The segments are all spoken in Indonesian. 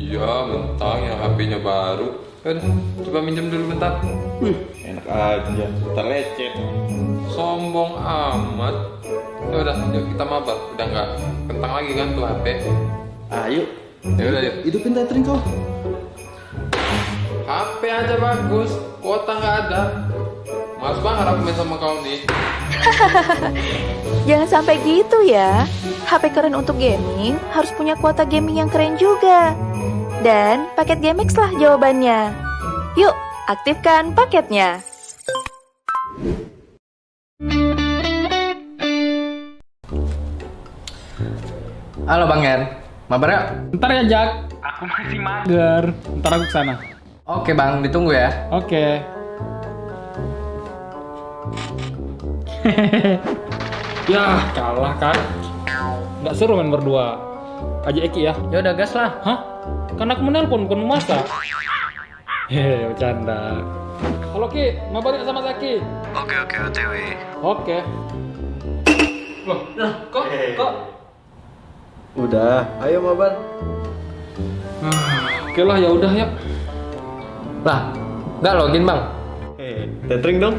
Iya, mentang yang HP-nya baru. Udah, coba minjem dulu bentar. Wih, enak aja. Ntar lecet. Sombong amat. Ya udah, yuk kita mabar. Udah nggak kentang lagi kan tuh HP. Ayo. Ya udah, yuk. Hidupin tethering kau. HP aja bagus, kuota nggak ada. Males banget aku main sama kau nih. Jangan sampai gitu ya. HP keren untuk gaming harus punya kuota gaming yang keren juga. Dan paket GameX lah jawabannya. Yuk, aktifkan paketnya. Halo Bang Yan, mabar ya? Ntar ya Jack, aku masih mager. Ntar aku kesana. Oke Bang, ditunggu ya. Oke. Ya kalah kan? Nggak seru main berdua. Aja Eki ya. Ya udah gas lah. Hah? Kan aku menelpon bukan memasak. Hehe, bercanda. Halo Ki, mabar yuk sama Zaki. Oke, OTW. Oke. Loh, kok? Udah, ayo mabar. Oke lah, ya udah ya. Lah, nggak login Bang. Tethering dong.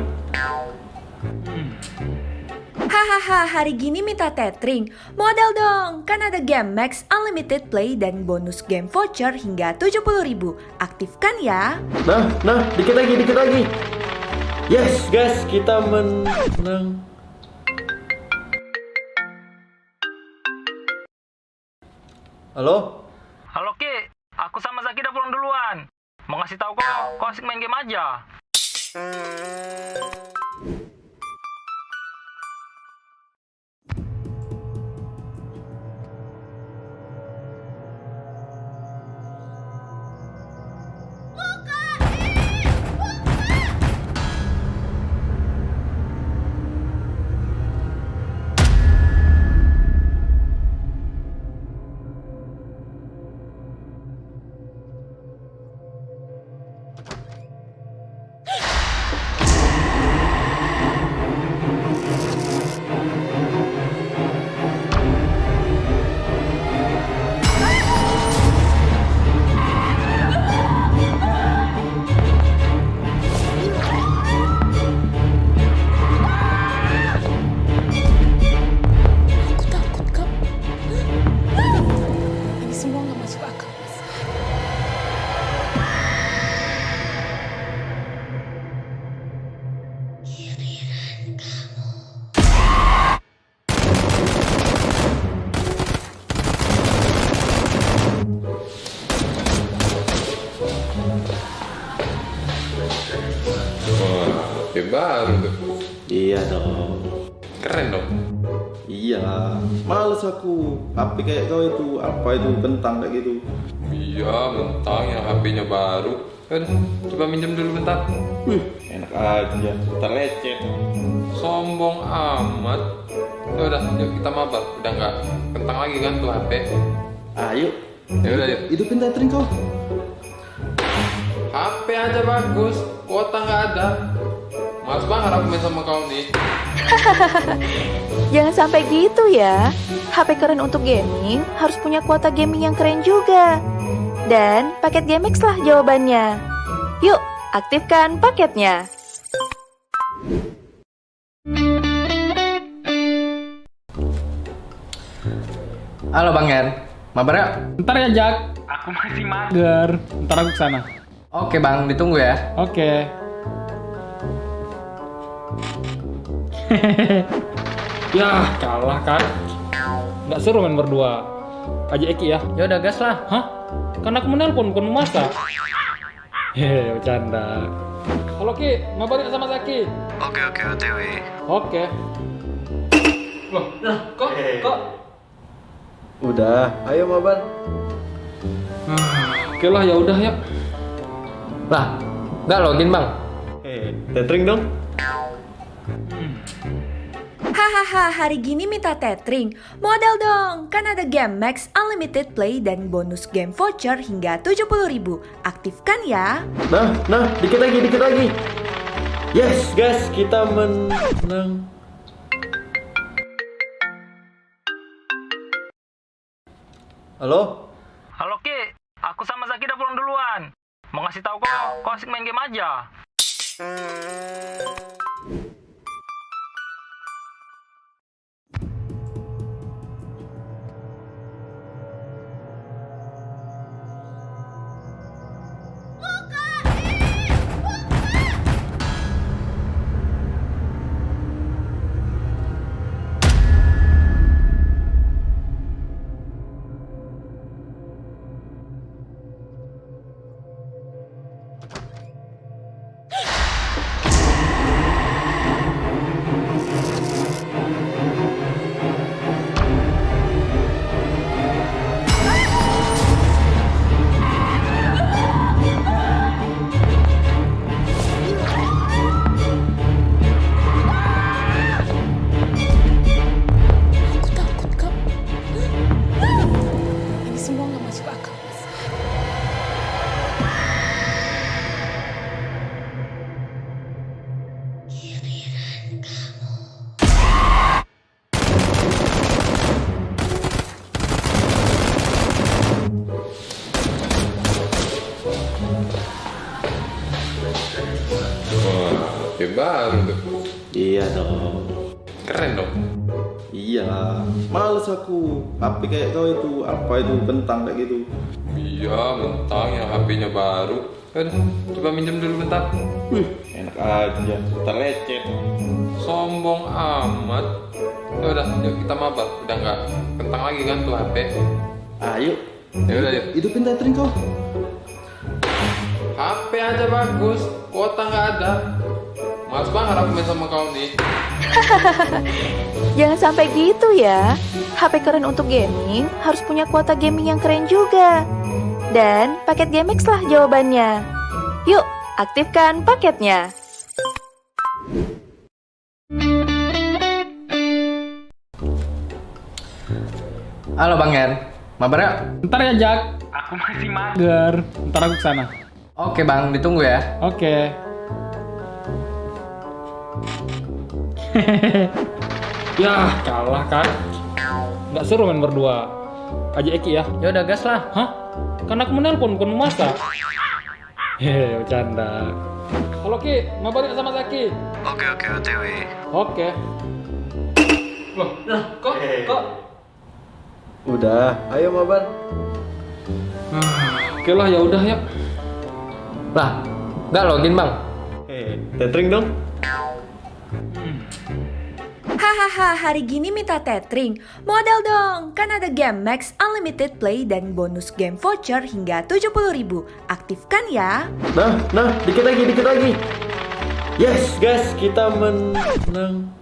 Hahaha, hari gini minta tethering. Modal dong, kan ada GameX Unlimited Play dan bonus game voucher hingga 70.000. Aktifkan ya. Nah, dikit lagi. Yes, guys, kita menang. Halo? Halo Ki, aku sama Zaki udah pulang duluan. Mau ngasih tahu kok asik main game aja. Aku takut, Kak. Ini semua nggak masuk akal, Mas. Wah, HP baru tuh. Iya dong. Keren dong. Iya, males aku. HP kayak kau itu, apa itu kentang kayak gitu. Iya, mentang yang HP-nya baru. Udah, coba minjem dulu bentar. Wih, enak aja. Ntar lecet. Sombong amat. Ya udah, yuk kita mabar. Udah nggak kentang lagi kan tuh HP. Ayo. Ya udah, yuk. Hidupin tethering kau. HP aja bagus, kuota nggak ada. Males banget aku main sama kau nih. Jangan sampai gitu ya. HP keren untuk gaming harus punya kuota gaming yang keren juga. Dan paket GameX lah jawabannya. Yuk, aktifkan paketnya. Halo Bang Yan, mabar ya? Ntar ya Jack, Aku masih mager. mager. Ntar aku kesana. Oke Bang, ditunggu ya. Oke. Ya kalah kan? Nggak seru main berdua. Aja Eki ya. Ya udah gas lah. Hah? Kan aku menelpon bukan memasak. Hehe, bercanda. Halo Ki, mabar yuk sama Zaki. Oke, OTW. Oke. Loh, kok? Udah, ayo mabar. Oke lah, ya udah ya. Lah, nggak login Bang. Tethering dong. Hahaha, hari gini minta tethering. Modal dong, kan ada GameX Unlimited Play dan bonus game voucher hingga 70.000. Aktifkan ya. Nah, dikit lagi. Yes, guys, kita menang. Halo? Halo Ki, aku Aku sama Zaki udah pulang duluan. Mau ngasih tahu kok asik main game aja. Aku takut, Kak. Ini semua nggak masuk akal, Mas. Wah, HP baru tuh. Iya dong. Keren dong. Iya, males aku. HP kayak kau itu, apa itu kentang kayak gitu. Iya, mentang yang HP-nya baru. Udah, coba minjem dulu bentar. Wih, enak aja. Terlecet. Sombong amat. Ya udah, yuk kita mabar. Udah nggak kentang lagi kan tuh HP. Ayo. Ya udah, yuk. Hidupin tethering kau. HP aja bagus, kuota nggak ada. Males banget aku main sama kau nih. Jangan sampai gitu ya. HP keren untuk gaming harus punya kuota gaming yang keren juga. Dan paket GameX lah jawabannya. Yuk, aktifkan paketnya. Halo Bang Yan, mabar ya? Ntar ya, Jak. Aku masih mager. Ntar aku kesana. Oke Bang, ditunggu ya. Oke. Ya, kalah kan. Nggak seru main berdua. Ajak Eki ya. Ya udah gas lah. Hah? Kan aku menelpon, bukan memasak. Hehe, bercanda. Halo Ki, mabar yuk sama Zaki. Oke, OTW. Oke. Loh, kok? Udah, ayo mabar. Oke lah, ya udah ya. Lah, nggak login Bang. Tethering dong. Hahaha, hari gini minta tethering. Modal dong, kan ada game Max Unlimited Play dan bonus game voucher hingga 70.000. Aktifkan ya. Nah, dikit lagi. Yes, guys, kita menang.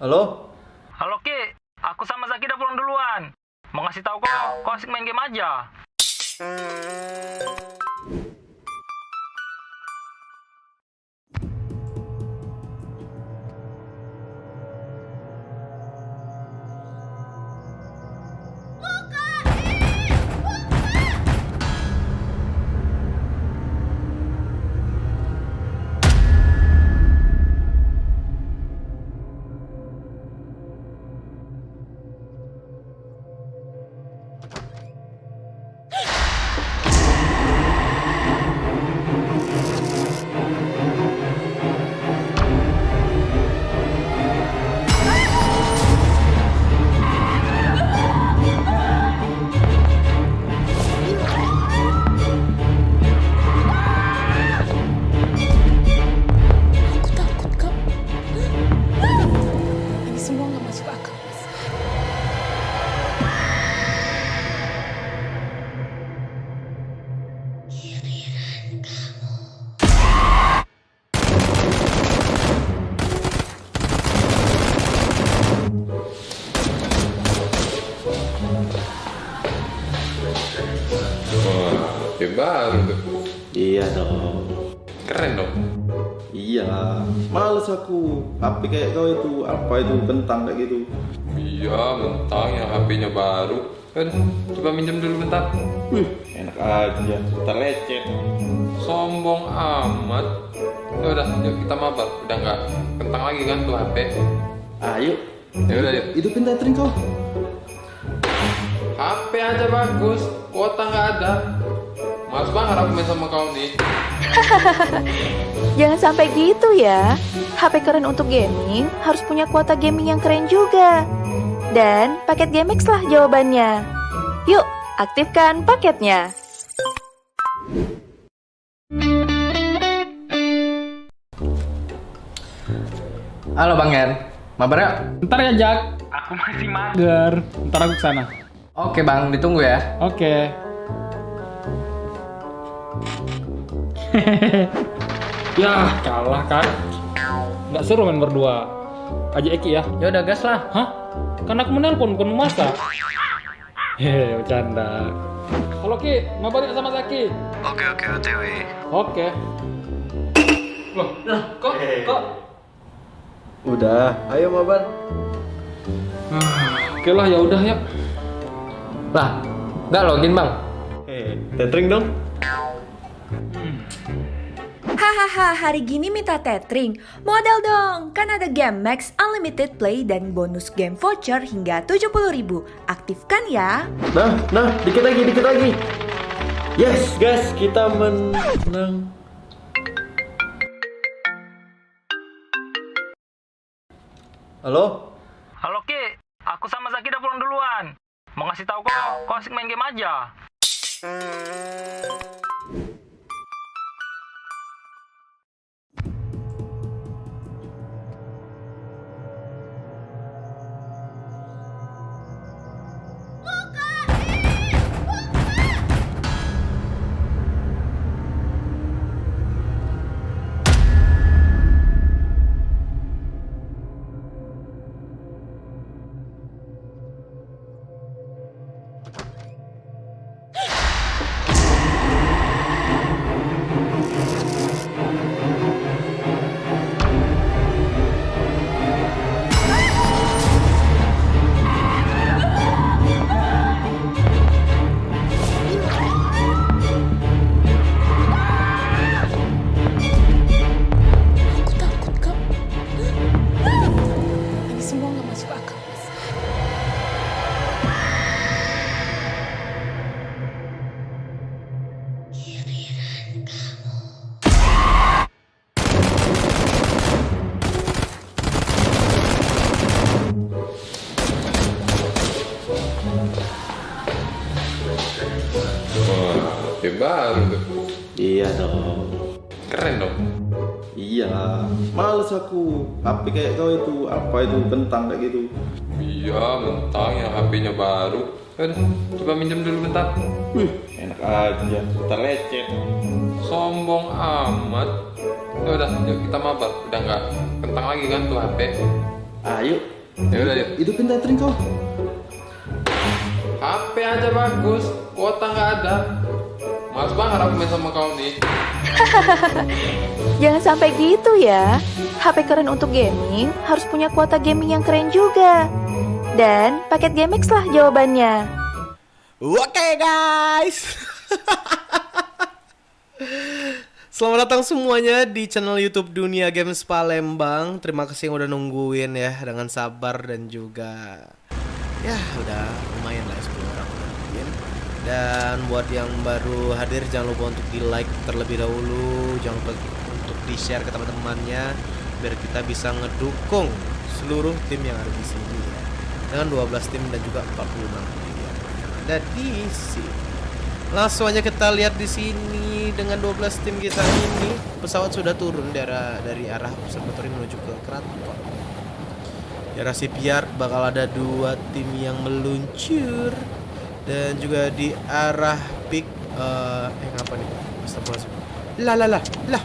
Halo? Halo Ki, aku sama Zaki udah pulang duluan. Mau ngasih tahu kok asik main game aja. Aku takut, Kak. Ini semua nggak masuk akal, Mas. Wah, HP baru tuh. Iya dong. Keren dong. Iya, males aku. HP kayak kau itu, apa itu kentang kayak gitu. Iya, mentang yang HP-nya baru. Udah, coba minjem dulu bentar. Wih, enak aja. Terlecet. Sombong amat. Ya udah, yuk kita mabar. Udah nggak kentang lagi kan tuh HP. Ayo. Ya udah, yuk. Hidupin tethering kau. HP aja bagus, kuota nggak ada. Males banget aku main sama kau nih. Jangan sampai gitu ya. HP keren untuk gaming harus punya kuota gaming yang keren juga. Dan paket GameX lah jawabannya. Yuk, aktifkan paketnya. Halo Bang Hen, mabar yuk. Ntar ya Jak, Aku masih mager. ntar aku kesana. Oke Bang, ditunggu ya. Oke. Ya, kalah kan. Nggak seru main berdua. Aja Eki ya. Ya udah gas lah. Hah? Kan aku menelpon, bukan memasak. Hehe, bercanda. Halo Ki, mabar yuk sama Zaki. Oke, OTW. Oke. Loh, kok? Udah, ayo mabar. Oke lah, ya udah ya. Lah, nggak login Bang. Tethering dong. Hahaha, hari gini minta tethering. Modal dong, kan ada game Max Unlimited Play dan bonus game voucher hingga 70.000. Aktifkan ya. Nah, dikit lagi. Yes, guys, kita menang. Halo? Halo Ki, aku sama Zaki udah pulang duluan. Mau ngasih tahu kok asik main game aja. Aku takut, Kak. Ini semua nggak masuk akal, Mas. Wah, HP baru tuh. Iya dong. Keren dong. Iya, males aku. HP kayak kau itu, apa itu kentang kayak gitu. Iya, mentang yang HP-nya baru. Udah, coba minjem dulu bentar. Wih, enak aja. Ntar lecet. Sombong amat. Ya udah, yuk kita mabar. Udah nggak kentang lagi kan tuh HP. Ayo. Ya udah, yuk. Hidupin tethering kau. HP aja bagus, kuota nggak ada. Males banget aku main sama kau nih. Jangan sampai gitu ya. HP keren untuk gaming harus punya kuota gaming yang keren juga. Dan paket GameX lah jawabannya. Oke guys. Selamat datang semuanya di channel YouTube Dunia Games Palembang. Terima kasih yang udah nungguin ya dengan sabar dan juga ya udah lumayan lah 10 orang udah nungguin. Dan buat yang baru hadir jangan lupa untuk di like terlebih dahulu, jangan lupa untuk di share ke teman-temannya biar kita bisa ngedukung seluruh tim yang ada di sini ya. Dengan 12 tim dan juga 46 player yang ada di sini. Langsung aja kita lihat di sini dengan 12 tim kita ini. Pesawat sudah turun dari arah observatory menuju ke keraton. Di arah Sipiar bakal ada 2 tim yang meluncur dan juga di arah peak ngapa nih? Astagfirullah. Lah.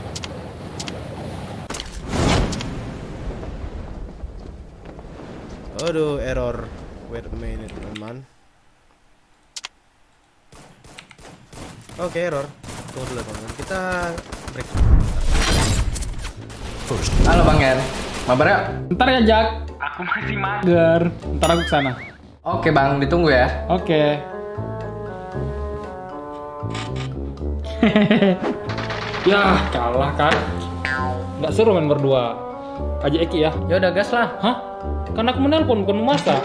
Aduh, error. Wait a minute, teman. Oke, error. Tunggu dulu, teman. Kita break. Halo Bang Hen, mabar yuk. Ntar ya Jak, Aku masih mager. ntar aku kesana. Oke Bang, ditunggu ya. Oke. Ya, kalah kan. Nggak seru main berdua. Aja Eki ya. Ya udah gas lah. Hah? Kan aku menelpon, bukan memasak.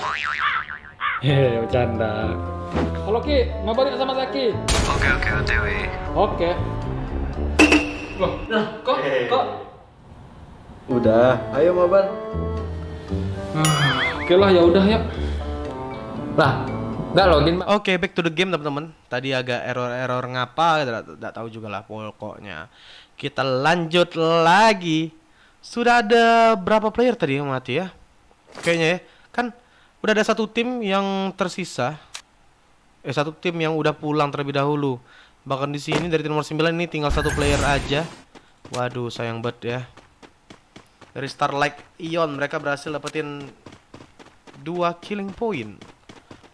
Hehe, bercanda. Halo Ki, mabar yuk sama Zaki. Oke, OTW. Oke. Loh, kok? Udah, ayo mabar. Oke lah, ya udah ya. Lah, nggak login bang. Oke, back to the game teman-teman. Tadi agak error ngapa, tidak tahu juga lah pokoknya. Kita lanjut lagi. Sudah ada berapa player tadi yang mati ya? Kayaknya ya, kan udah ada satu tim yang tersisa. Satu tim yang udah pulang terlebih dahulu. Bahkan di sini dari tim nomor 9 ini tinggal satu player aja. Waduh, sayang banget ya. Dari Starlight Ion mereka berhasil dapetin 2 killing point.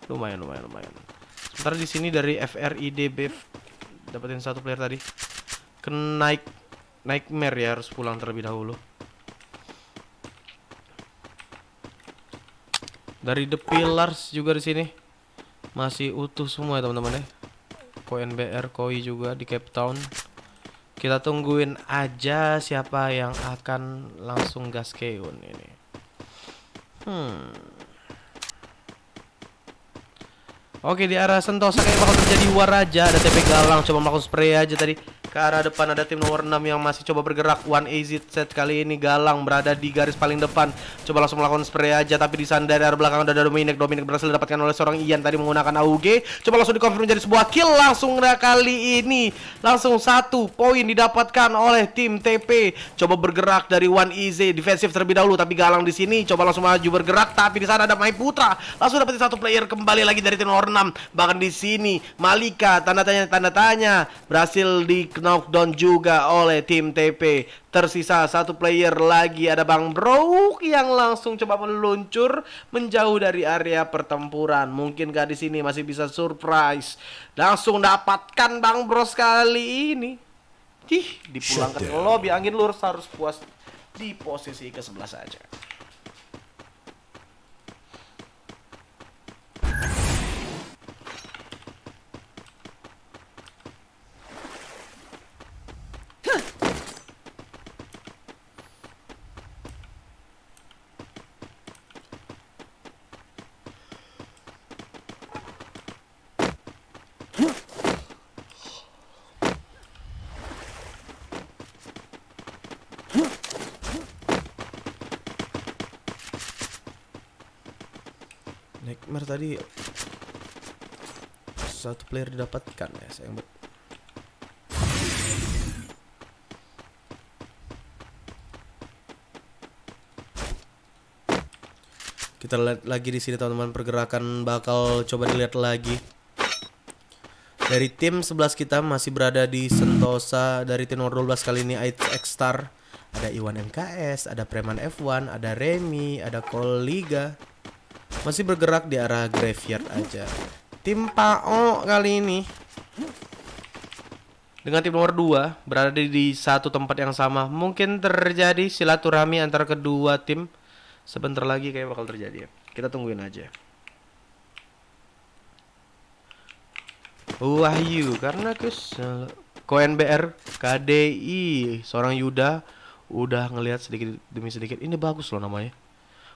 Lumayan. Sementara di sini dari FRIDB dapetin satu player tadi. Nightmare ya, harus pulang terlebih dahulu. Dari The Pillars juga di sini masih utuh semua ya teman-teman ya. KONBR, KOI juga di Cape Town. Kita tungguin aja siapa yang akan langsung gaskeun ini. Oke, di arah Sentosa kayak bakal terjadi war aja. Ada TP Galang coba melakukan spray aja tadi. Ke arah depan ada tim nomor 6 yang masih coba bergerak. 1AZ set kali ini Galang berada di garis paling depan. Coba langsung melakukan spray aja, tapi di sana dari arah belakang ada Dominic berhasil didapatkan oleh seorang Ian tadi menggunakan AUG. Coba langsung dikonfirm jadi sebuah kill langsung kali ini. Langsung 1 poin didapatkan oleh tim TP. Coba bergerak dari 1AZ defensif terlebih dahulu, tapi Galang di sini coba langsung maju bergerak, tapi di sana ada Mai Putra. Langsung dapetin satu player kembali lagi dari tim nomor 6. Bahkan di sini Malika tanda tanya berhasil di knockdown juga oleh tim TP. Tersisa satu player lagi, ada Bang Bro yang langsung coba meluncur menjauh dari area pertempuran. Mungkinkah di sini masih bisa surprise? Langsung dapatkan Bang Bro kali ini. Dipulangkan ke lobby. Angin lurus harus puas di posisi ke-11 saja. Nightmare tadi satu player didapatkan ya, sayang banget. Kita lihat lagi di sini teman-teman, pergerakan bakal coba dilihat lagi. Dari tim 11 kita masih berada di Sentosa. Dari tim nomor 12 kali ini X-Star, ada Iwan MKS, ada Preman F1, ada Remy, ada Koliga. Masih bergerak di arah graveyard aja. Tim PAO kali ini dengan tim nomor 2 berada di satu tempat yang sama. Mungkin terjadi silaturahmi antara kedua tim. Sebentar lagi kayak bakal terjadi ya. Kita tungguin aja. Wahyu karena kesel. KONBR KDI seorang Yuda udah ngelihat sedikit demi sedikit. Ini bagus loh namanya.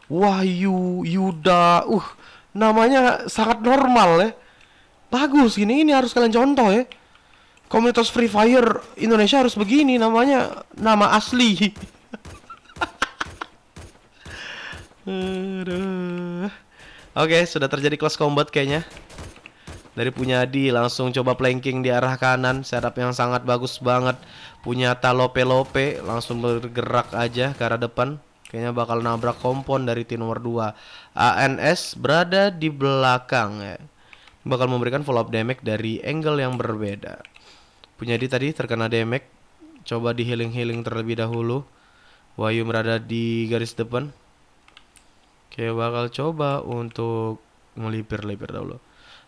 Wahyu Yuda, namanya sangat normal ya. Bagus ini harus kalian contoh ya. Komunitas Free Fire Indonesia harus begini namanya, nama asli. Oke, sudah terjadi close combat kayaknya. Dari Punyadi langsung coba flanking di arah kanan, setup yang sangat bagus banget. Punyata Lope langsung bergerak aja ke arah depan. Kayaknya bakal nabrak kompon dari tim nomor 2. ANS berada di belakang ya. Bakal memberikan follow up damage dari angle yang berbeda. Punyadi tadi terkena damage. Coba di healing terlebih dahulu. Wahyu berada di garis depan. Kayak bakal coba untuk melipir dahulu.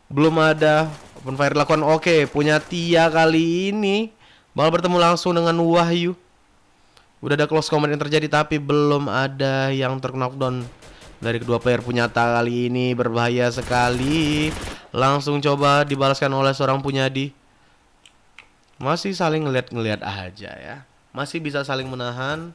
Belum ada open fire dilakukan. Oke, punya Tia kali ini bakal bertemu langsung dengan Wahyu. Udah ada close combat yang terjadi, tapi belum ada yang terknockdown dari kedua player. Punyata kali ini berbahaya sekali. Langsung coba dibalaskan oleh seorang Punyadi. Masih saling ngeliat aja ya. Masih bisa saling menahan.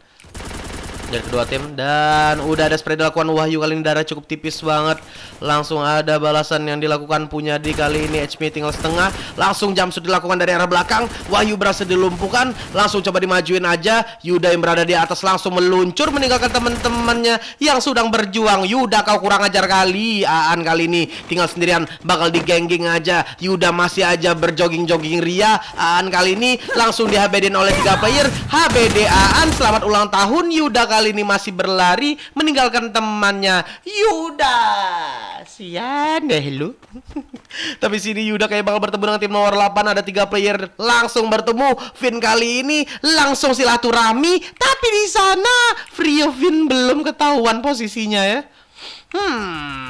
dari kedua tim. Dan udah ada spray dilakukan Wahyu kali ini, darah cukup tipis banget. Langsung ada balasan yang dilakukan punya di kali ini. HP tinggal setengah. Langsung jump shoot dilakukan dari arah belakang. Wahyu berhasil dilumpuhkan. Langsung coba dimajuin aja. Yuda yang berada di atas langsung meluncur meninggalkan teman-temannya yang sedang berjuang. Yuda, kau kurang ajar kali. Aan kali ini tinggal sendirian, bakal digengging aja. Yuda masih aja berjogging-jogging ria. Aan kali ini langsung di-HBD-in oleh 3 player. HBD Aan, selamat ulang tahun. Yuda kali ini masih berlari meninggalkan temannya. Yuda, sian deh lu. Tapi sini Yuda kayak bakal bertemu dengan tim nomor 8. Ada 3 player langsung bertemu. Vin kali ini langsung silaturahmi, tapi di sana Frio Vin belum ketahuan posisinya ya.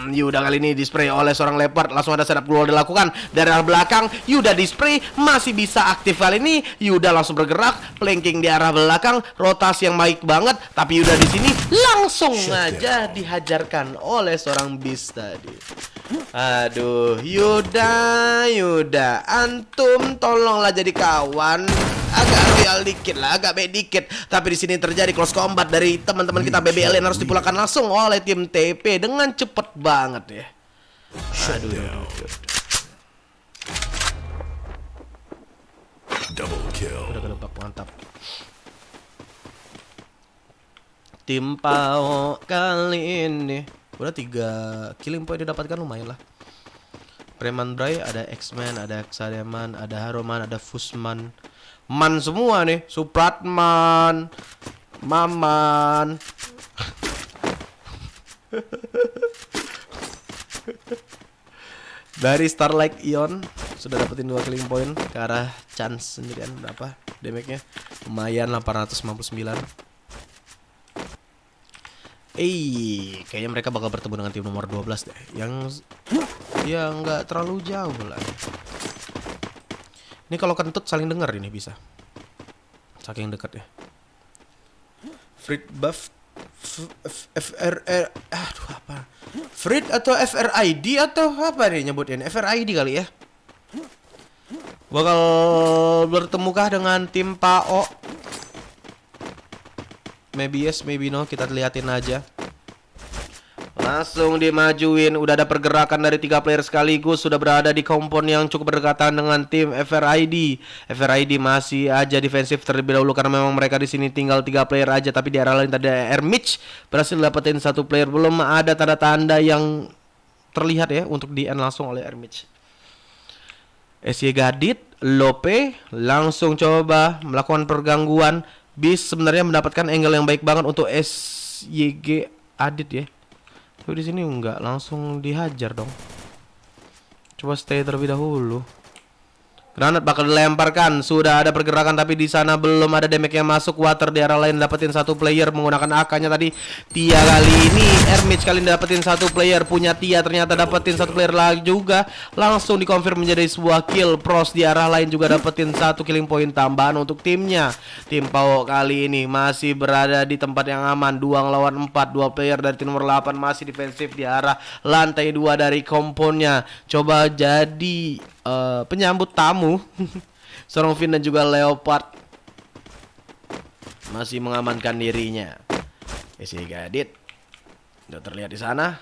Yuda kali ini dispray oleh seorang Leopard. Langsung ada setup global dilakukan dari arah belakang. Yuda dispray, masih bisa aktif kali ini. Yuda langsung bergerak, flanking di arah belakang, rotasi yang baik banget. Tapi Yuda di sini langsung aja dihajarkan oleh seorang Beast tadi. Aduh, Yuda, antum tolonglah jadi kawan. Agak royal dikit lah, agak baik dikit. Tapi di sini terjadi close combat dari teman-teman kita BBL yang harus dipulangkan langsung oleh tim TP dengan cepet banget ya. Aduh. Double kill. Udah kedebak, mantap. Tim Pao kali ini udah 3 killing point didapatkan, lumayan lah. Preman Bray, ada X-Man, ada Xademan, ada Haroman, ada Fusman. Man semua nih, Supratman, Maman. Dari Starlight Ion sudah dapetin 2 killing point ke arah Chance sendirian. Berapa damage-nya? Lumayan, 859. Kayaknya mereka bakal bertemu dengan tim nomor 12 deh. Yang ya nggak terlalu jauh lah. Ini kalau kentut saling dengar ini bisa. Saking dekat ya. Frit buff FRR, aduh apa? Frit atau FRID atau apa nih nyebutnya? FRID kali ya. Bakal bertemukah dengan tim PAO? Maybe yes, maybe no, kita liatin aja. Langsung dimajuin, udah ada pergerakan dari 3 player sekaligus, sudah berada di kompon yang cukup berdekatan dengan tim FRID. FRID masih aja defensif terlebih dahulu karena memang mereka di sini tinggal 3 player aja, tapi di arah lain tadi Ermich berhasil dapetin 1 player, belum ada tanda-tanda yang terlihat ya untuk di end langsung oleh Ermich. SY Gadit, Lope langsung coba melakukan pergangguan. Bis sebenarnya mendapatkan angle yang baik banget untuk SYG Adit ya. Tapi di sini enggak, langsung dihajar dong. Coba stay terlebih dahulu. Granat bakal dilemparkan, sudah ada pergerakan tapi di sana belum ada damage yang masuk. Water di arah lain dapetin 1 player menggunakan AK-nya tadi. Tia kali ini, Ermich kali ini dapetin 1 player, punya Tia ternyata dapetin 1 player lagi juga. Langsung dikonfirm menjadi sebuah kill. Pros di arah lain juga dapetin 1 killing point tambahan untuk timnya. Tim Pao kali ini masih berada di tempat yang aman, 2 lawan 4. 2 player dari tim nomor 8 masih defensif di arah lantai 2 dari komponnya. Coba jadi penyambut tamu. Seorang Vin dan juga Leopard masih mengamankan dirinya. SY Gadit udah terlihat di sana,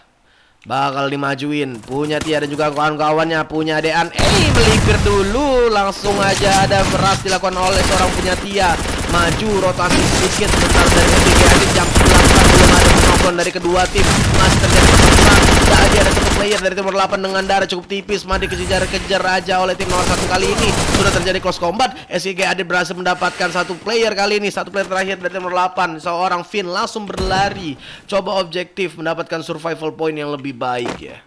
bakal dimajuin. Punya Tia dan juga kawan-kawannya, punya Dean. Melipir dulu, langsung aja ada beras dilakukan oleh seorang punya Tia. Maju rotasi sedikit sebentar dari SY Gadit, jam 9 belum ada penonton dari kedua tim. Masih terjadi pertempuran. Tadi ada 1 player dari tim nomor 8 dengan darah cukup tipis, masih dikejar-kejar aja oleh tim nomor 1 kali ini. Sudah terjadi close combat. SY Gadit berhasil mendapatkan 1 player kali ini. 1 player terakhir dari tim nomor 8, seorang Vin langsung berlari. Coba objektif mendapatkan survival point yang lebih baik ya.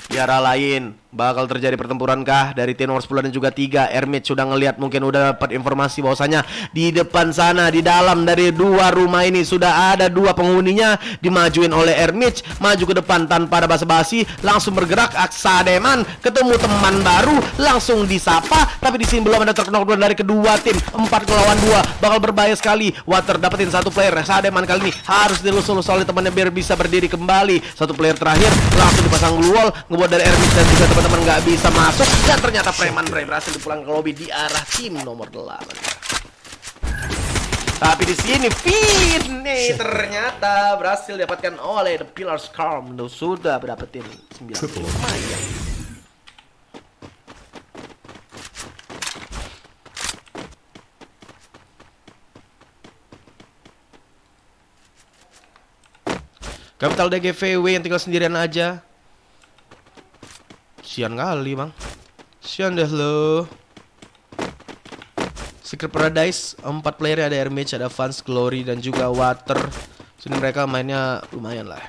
Di arah lain bakal terjadi pertempuran kah dari tim nomor 10 dan juga 3. Ermich sudah ngelihat, mungkin udah dapat informasi bahwasanya di depan sana, di dalam dari 2 rumah ini sudah ada 2 penghuninya. Dimajuin oleh Ermich, maju ke depan tanpa ada basa-basi, langsung bergerak. Aksademan ketemu teman baru, langsung disapa. Tapi di sini belum ada terkena dari kedua tim. 4 lawan 2 bakal berbahaya sekali. Water dapetin 1 player. Aksademan kali ini harus dilus-lus oleh temannya biar bisa berdiri kembali. 1 player terakhir langsung dipasang wall, ngebuat dari Ermich dan juga teman-teman nggak bisa masuk, dan ternyata Preman Bray berhasil dipulang ke lobby di arah tim nomor 8. Tapi di sini Finn nih ternyata berhasil dapatkan oleh The Pillars Calm. Sudah dapetin 9. Lumayan. Capital DGVW yang tinggal sendirian aja. Sian kali bang. Sian deh lo. Secret Paradise 4 player, ada Hermage, ada Vance, Glory, dan juga Water. Sini mereka mainnya lumayan lah.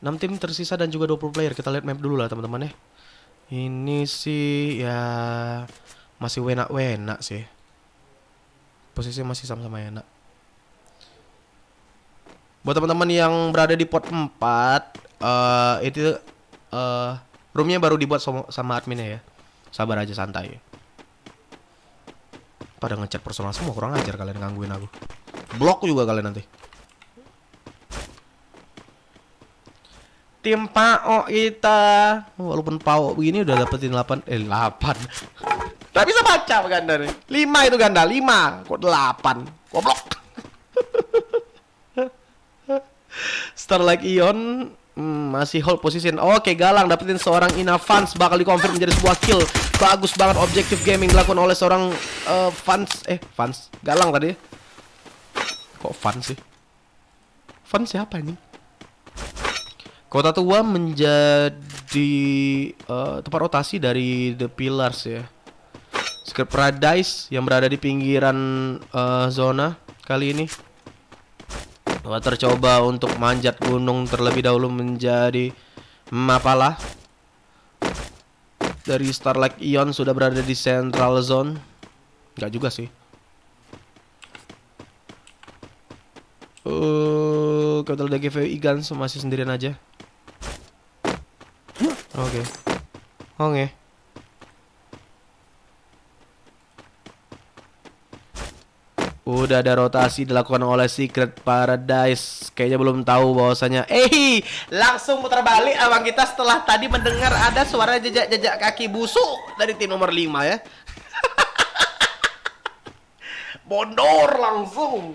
6 tim tersisa dan juga 20 player. Kita lihat map dulu lah teman-teman ya. Ini sih ya masih wena-wena sih. Posisinya masih sama-sama enak. Buat teman-teman yang berada di pot 4, itu roomnya baru dibuat sama adminnya ya. Sabar aja, santai. Pada ngechat personal semua, kurang ajar kalian gangguin aku. Blok juga kalian nanti. Tim Pao kita, walaupun Pao begini udah dapetin 8. Gak bisa baca ganda nih. 5 itu ganda, 5 kok 8. Goblok. Starlight Ion masih hold position. Oke, Galang dapetin seorang Inavans, bakal dikonfirm menjadi sebuah kill. Bagus banget objektif gaming dilakukan oleh seorang Vans Galang tadi. Kok Vans sih? Vans siapa ini? Kota Tua menjadi tempat rotasi dari The Pillars ya. Secret Paradise yang berada di pinggiran zona kali ini. Water coba untuk manjat gunung terlebih dahulu menjadi Mapala. Dari Starlight Ion sudah berada di Central Zone. Enggak juga sih. Capital DGV Igan masih sendirian aja. Oke. Udah ada rotasi dilakukan oleh Secret Paradise. Kayaknya belum tahu bahwasanya langsung putar balik abang kita setelah tadi mendengar ada suara jejak-jejak kaki busuk dari tim nomor 5 ya. Bondor langsung.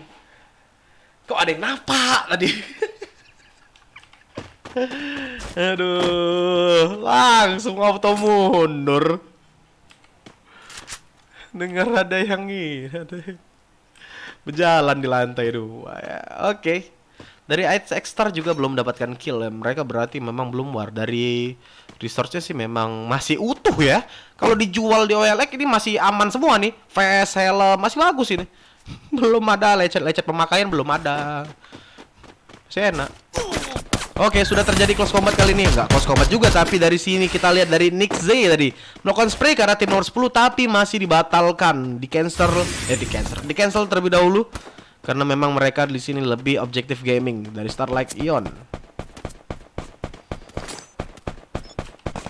Kok ada yang napak tadi? Aduh, langsung auto mundur. Dengar ada yang berjalan di lantai 2 ya. Oke. Dari X-Star juga belum mendapatkan kill ya. Mereka berarti memang belum war. Dari resource-nya sih memang masih utuh ya. Kalau dijual di OLX ini masih aman semua nih. VS helm masih bagus ini. Belum ada lecet-lecet pemakaian, belum ada. Masih enak. Oke, sudah terjadi close combat kali ini. Enggak close combat juga, tapi dari sini kita lihat dari Nick Z tadi melakukan spray karena tim nomor 10 tapi masih dibatalkan, di cancel terlebih dahulu karena memang mereka di sini lebih objektif gaming dari Starlight Ion.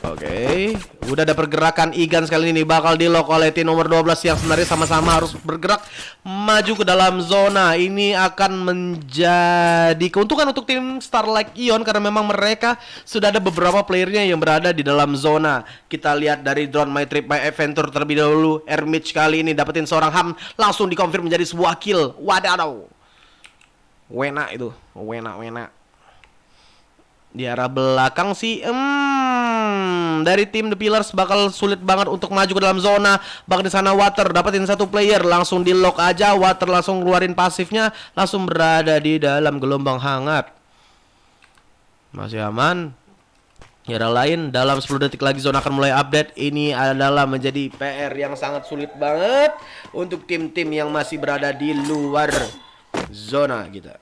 Oke, udah ada pergerakan Igan kali ini bakal di lock oleh tim nomor 12 yang sebenarnya sama-sama harus bergerak maju ke dalam zona. Ini akan menjadi keuntungan untuk tim Starlight Ion karena memang mereka sudah ada beberapa playernya yang berada di dalam zona. Kita lihat dari Drone My Trip My Adventure terlebih dahulu. Hermage kali ini dapetin seorang ham, langsung dikonfirm menjadi sebuah kill. Wadaw. Wena itu, wena. Di arah belakang sih dari tim The Pillars bakal sulit banget untuk maju ke dalam zona. Bahkan di sana Water dapetin satu player, langsung di lock aja. Water langsung keluarin pasifnya, langsung berada di dalam gelombang hangat. Masih aman. Di arah lain, dalam 10 detik lagi zona akan mulai update. Ini adalah menjadi PR yang sangat sulit banget untuk tim-tim yang masih berada di luar zona kita.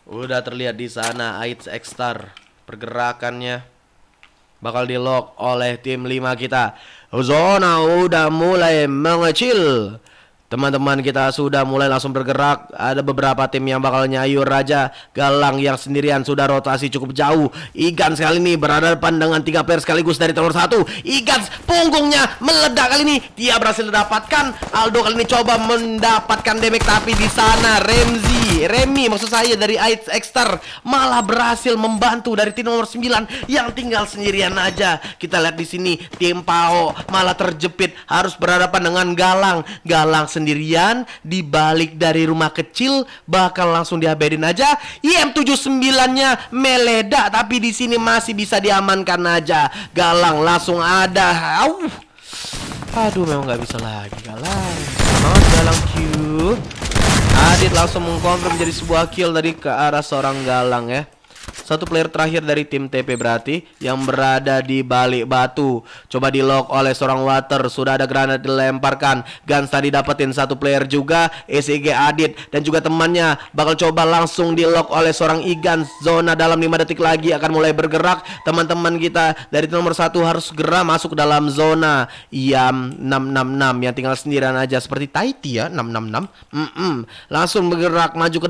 Udah terlihat di sana X-Star pergerakannya bakal di lock oleh tim 5 kita. Zona udah mulai mengecil. Teman-teman kita sudah mulai langsung bergerak. Ada beberapa tim yang bakal nyayur aja. Galang yang sendirian sudah rotasi cukup jauh. Igans kali ini berhadapan dengan 3 player sekaligus dari tower 1. Igans punggungnya meledak kali ini. Dia berhasil mendapatkan. Aldo kali ini coba mendapatkan damage, tapi di sana Remy maksud saya dari Exter malah berhasil membantu dari tim nomor 9 yang tinggal sendirian aja. Kita lihat di sini tim Pao malah terjepit harus berhadapan dengan Galang sendirian di balik dari rumah kecil, bakal langsung diabedin aja. IM79-nya meledak, tapi di sini masih bisa diamankan aja. Galang langsung ada. Aduh, memang nggak bisa lagi Galang. Galang Q. Adit langsung mengkonfirm jadi sebuah kill dari ke arah seorang Galang ya. Satu player terakhir dari tim TP berarti yang berada di balik batu. Coba di lock oleh seorang Water. Sudah ada granat dilemparkan. Gans tadi dapetin satu player juga, SEG Adit dan juga temannya bakal coba langsung di lock oleh seorang Igans. Zona dalam 5 detik lagi akan mulai bergerak. Teman-teman kita dari tim nomor 1 harus segera masuk ke dalam zona. IAM 666 yang tinggal sendirian aja seperti Taiti ya, 666. Langsung bergerak maju ke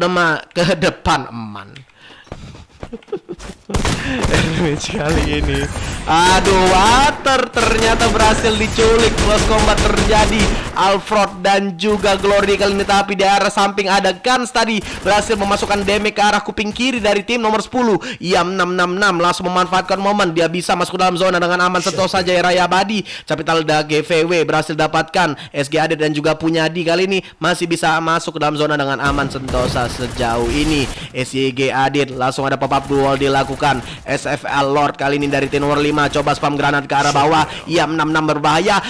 depan eman. Damage kali ini. Aduh, Water ternyata berhasil diculik. Close combat terjadi. Alfred dan juga Glory kali ini, tapi di arah samping ada Gans tadi berhasil memasukkan damage ke arah kuping kiri dari tim nomor 10. IAM 666 langsung memanfaatkan momen. Dia bisa masuk ke dalam zona dengan aman. Sentosa Jaya Raya Abadi. Capital GVW berhasil dapatkan. SG Adit dan juga Punyadi kali ini masih bisa masuk ke dalam zona dengan aman. Sentosa sejauh ini. SG Adit langsung ada pop-up duel dilakukan. SFL Lord kali ini dari tim nomor 5 coba spam granat ke arah bawah. IAM 66 berbahaya.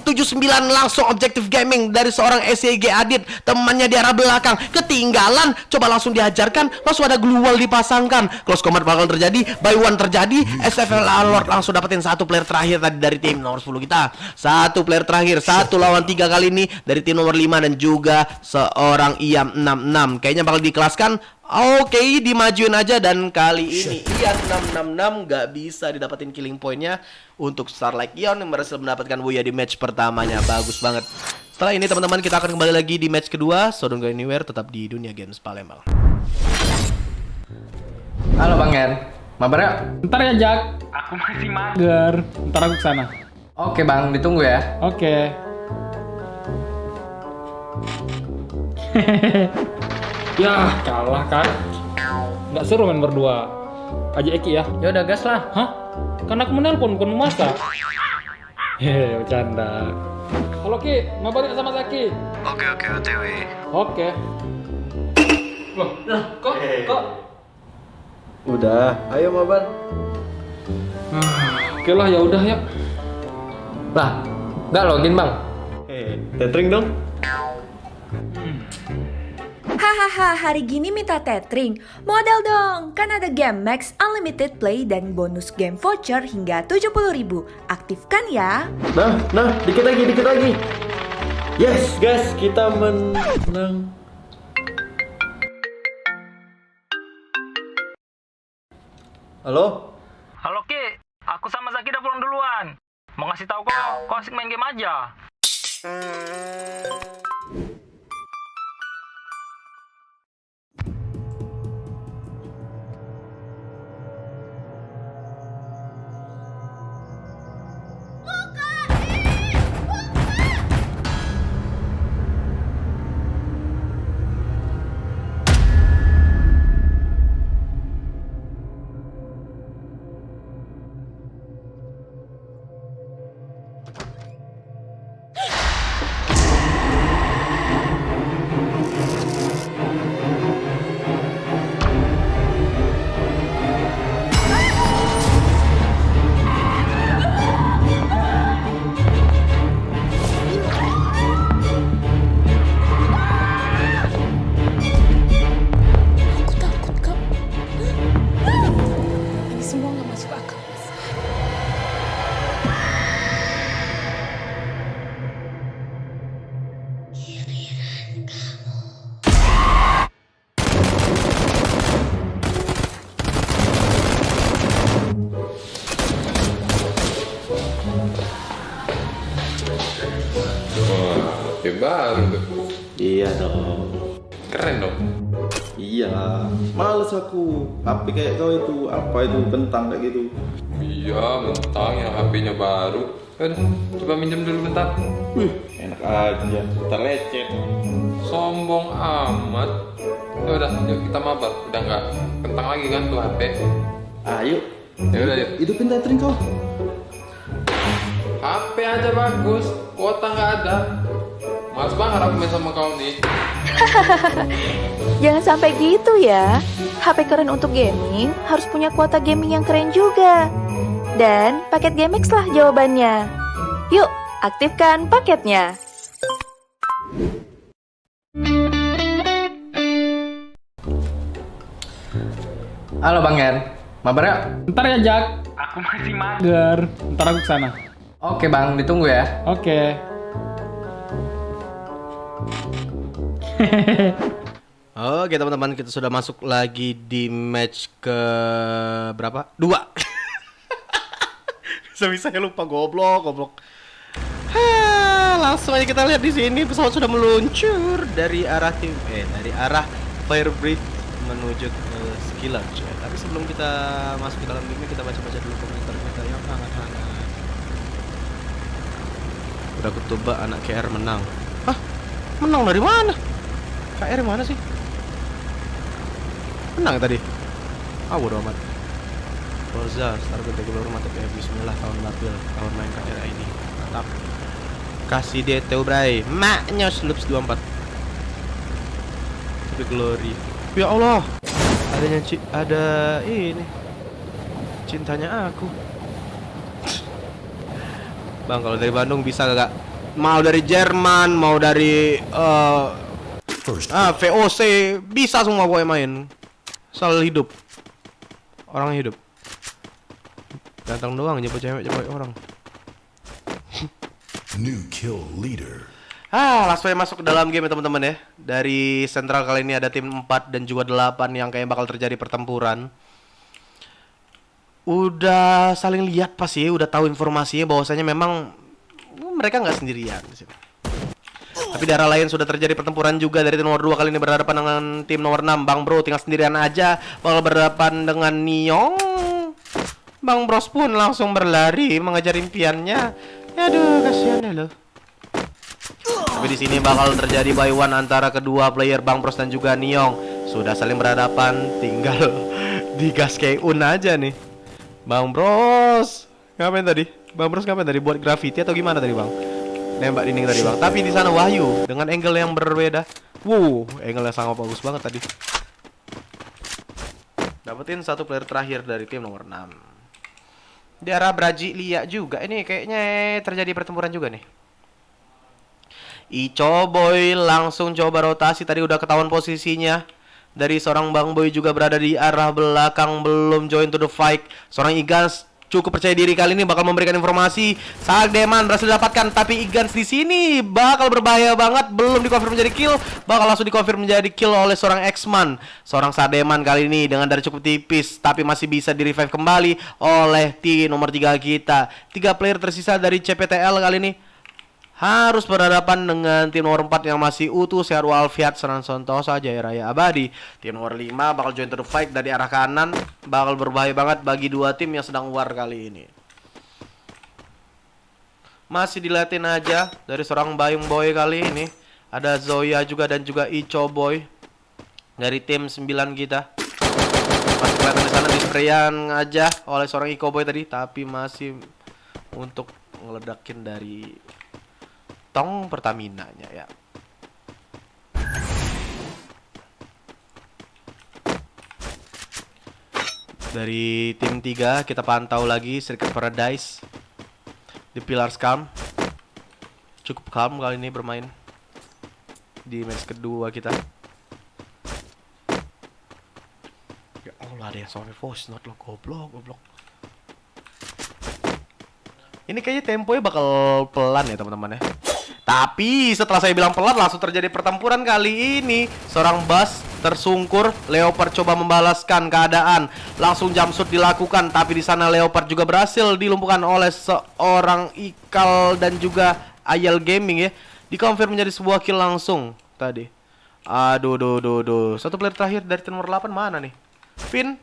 79 langsung objektif gaming dari seorang SCG Adit. Temannya di arah belakang ketinggalan, coba langsung diajarkan. Langsung ada glue wall dipasangkan. Close combat bakal terjadi, buy one terjadi. SFL Lord langsung dapetin satu player terakhir tadi dari tim nomor 10 kita. Satu player terakhir, 1 lawan 3 kali ini dari tim nomor 5 dan juga seorang IAM 66. Kayaknya bakal dikelaskan. Oke, dimajuin aja dan kali ini Ian 666 gak bisa didapetin killing pointnya untuk Starlight Ion yang berhasil mendapatkan Buya di match pertamanya. Bagus banget. Setelah ini teman-teman kita akan kembali lagi di match kedua. So don't go anywhere, tetap di Dunia Games Palembang. Halo Bang Yen, mabar ya? Ntar ya Jack. Aku masih mager. Ntar aku kesana. Oke Bang, ditunggu ya. Oke. Ya, kalah kan. Nggak seru main berdua. Aja Eki ya. Ya udah gas lah. Hah? Kan aku menelpon, bukan memasak. Hehe, bercanda. Halo Ki, mau balik sama Zaki? Oke, OTW. Oke. Loh, kok? Udah, ayo Mabar. Oke lah, ya udah ya. Lah, nggak login Bang. Tetring dong. Hahaha, hari gini minta tethering? Modal dong, kan ada game Max Unlimited Play dan bonus game voucher hingga 70.000. Aktifkan ya. Nah, dikit lagi. Yes, guys, kita menang. Halo? Halo Ki, aku sama Zaki udah pulang duluan. Mau ngasih tahu kok asik main game aja. Iya dong. Keren dong. Iya. Males aku. HP kayak kau itu apa itu kentang kayak gitu. Iya, mentang yang HP-nya baru. Udah, coba minjem dulu bentar. Wih, enak aja. Ntar lecet. Sombong amat. Ya udah, yuk kita mabar. Udah nggak kentang lagi kan tuh HP. Ayo. Ya udah, yuk. Hidupin tethering kau. HP aja bagus, kuota nggak ada. Males banget aku main sama kau nih. Jangan sampai gitu ya. HP keren untuk gaming harus punya kuota gaming yang keren juga. Dan paket GameX lah jawabannya. Yuk, aktifkan paketnya. Halo Bang Yan, mabar yuk. Ntar ya Jak, Aku masih mager. ntar aku kesana. Oke Bang, ditunggu ya. Oke. Oke teman-teman, kita sudah masuk lagi di match ke berapa? 2. Bisa-bisa ya lupa, goblok. Langsung aja kita lihat di sini pesawat sudah meluncur dari arah Firebridge menuju ke Ski Launch. Tapi sebelum kita masuk ke dalam game, kita baca-baca dulu komentar kita yang hangat-hangat. Udah ketebak anak KR menang. Hah? Menang dari mana? KR mana sih? Menang tadi. Bodo amat. Roza, Stargate Global Mata PF Bismillah tahun April, tahun main KR ini. Mantap. Kasih DTU Bray. Maknya Sloops 24. Tapi Glory. Ya Allah. Ada ini. Cintanya aku. Bang, kalau dari Bandung bisa gak? Mau dari Jerman, mau dari VOC, bisa semua gue main. Soal hidup. Orang hidup. Ganteng doang nyebut cewek orang. New kill leader. Langsung aja masuk ke dalam game ya teman-teman ya. Dari sentral kali ini ada tim 4 dan juga 8 yang kayaknya bakal terjadi pertempuran. Udah saling lihat pasti, udah tahu informasinya bahwasanya memang mereka nggak sendirian di sini. Tapi di arah lain sudah terjadi pertempuran juga. Dari tim nomor 2 kali ini berhadapan dengan tim nomor 6. Bang Bro tinggal sendirian aja bakal berhadapan dengan Niong. Bang Bros pun langsung berlari mengejar impiannya. Aduh, kasihan ya loh. Tapi di sini bakal terjadi buy one antara kedua player Bang Bros dan juga Niong. Sudah saling berhadapan, tinggal digas keun aja nih. Bang Bros, ngapain tadi? Bang Bros ngapain tadi? Buat graffiti atau gimana tadi, Bang? Nembak dinding tadi, Bang. Tapi di sana Wahyu dengan angle yang berbeda. Wow, angle yang sangat bagus banget tadi. Dapetin satu player terakhir dari tim nomor 6. Di arah Brasilia juga. Ini kayaknya terjadi pertempuran juga nih. Ico Boy langsung coba rotasi. Tadi udah ketahuan posisinya. Dari seorang Bang Boy juga berada di arah belakang, belum join to the fight. Seorang Igans cukup percaya diri kali ini bakal memberikan informasi. Sagdeman berhasil didapatkan, tapi Igans di sini bakal berbahaya banget. Belum dikonfirm menjadi kill, bakal langsung dikonfirm menjadi kill oleh seorang X-Man. Seorang Sagdeman kali ini dengan dari cukup tipis, tapi masih bisa di revive kembali oleh tim nomor 3 kita. 3 player tersisa dari CPTL kali ini harus berhadapan dengan tim nomor 4 yang masih utuh, sehat walafiat, Seran Santosa, Jaya Raya Abadi. Tim nomor 5 bakal join to the fight dari arah kanan. Bakal berbahaya banget bagi 2 tim yang sedang war kali ini. Masih dilihatin aja dari seorang Bayung Boy kali ini. Ada Zoya juga dan juga Ico Boy dari tim 9 kita. Masih kelihatan di sana disprayan aja oleh seorang Ico Boy tadi, tapi masih untuk ngeledakin dari tong Pertamina-nya ya. Dari tim 3 kita pantau lagi Circuit Paradise di Pillars Calm. Cukup calm kali ini bermain di match kedua kita. Ya Allah, ada yang sampai voice note lo, goblok. Ini kayaknya temponya bakal pelan ya teman-teman ya. Tapi setelah saya bilang pelan, langsung terjadi pertempuran kali ini. Seorang Bass tersungkur, Leopard coba membalaskan keadaan. Langsung jumpsuit dilakukan, tapi di sana Leopard juga berhasil dilumpuhkan oleh seorang Ikal dan juga Ayel Gaming ya. Dikonfirm menjadi sebuah kill langsung tadi. Aduh. Satu player terakhir dari tim nomor 8 mana nih? Pin.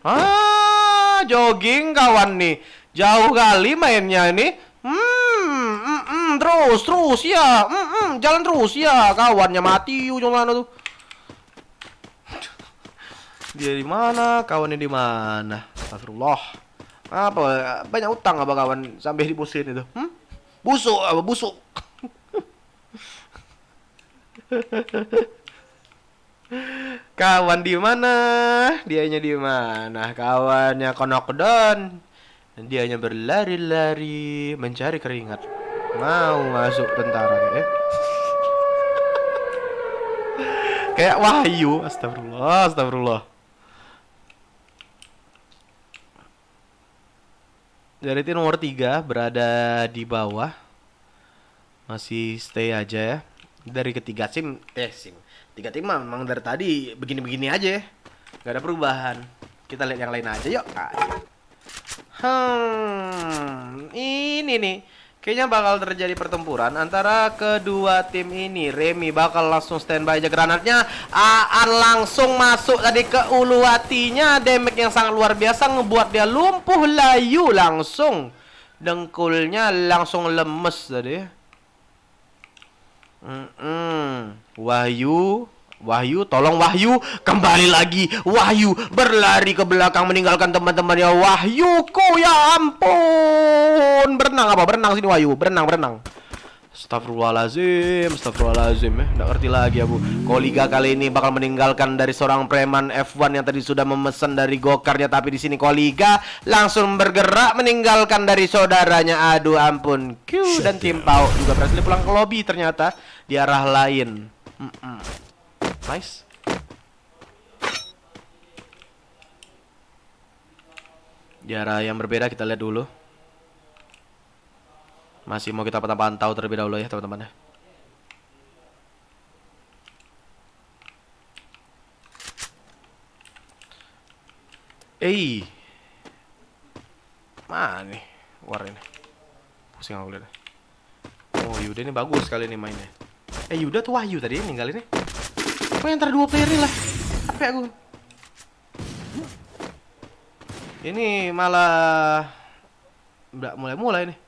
Jogging kawan nih. Jauh kali mainnya ini. Terus ya. Jalan terus ya. Kawannya mati ujung mana tuh? Dia di mana? Kawannya di mana? Astagfirullah. Apa banyak utang apa kawan sampai dipusin itu? Busuk apa busuk? Kawan di mana? Dianya di mana? Kawannya knockdown. Dan dianya berlari-lari mencari keringat. Mau masuk tentara ya. Kayak Wahyu. Astagfirullah. Dari tim nomor 3 berada di bawah. Masih stay aja ya. Dari ketiga tim tiga tim memang dari tadi begini-begini aja ya. Gak ada perubahan. Kita lihat yang lain aja yuk. Ini nih kayaknya bakal terjadi pertempuran antara kedua tim ini. Remy bakal langsung standby aja granatnya. Aan langsung masuk tadi ke ulu hatinya. Damage yang sangat luar biasa ngebuat dia lumpuh layu langsung. Dengkulnya langsung lemes tadi. Wahyu, tolong Wahyu, kembali lagi. Wahyu berlari ke belakang meninggalkan teman-temannya. Wahyuku, ya ampun. Berenang sini Wahyu, berenang. Astagfirullahalazim ya. Nggak ngerti lagi aku. Koliga kali ini bakal meninggalkan dari seorang preman F1 yang tadi sudah memesan dari gokarnya, tapi di sini Koliga langsung bergerak meninggalkan dari saudaranya. Aduh ampun. Q dan tim Pau juga berhasil pulang ke lobby ternyata di arah lain. Nice. Di arah yang berbeda kita lihat dulu. Masih mau kita pantau terlebih dahulu ya teman-teman. Mana nih war ini? Pusing aku lihat. Oh Yuda ini bagus sekali nih mainnya. Yuda tuh Wahyu tadi ninggal ini. Kok yang antara dua player ini lah? Apa aku? Ini malah udah mulai nih.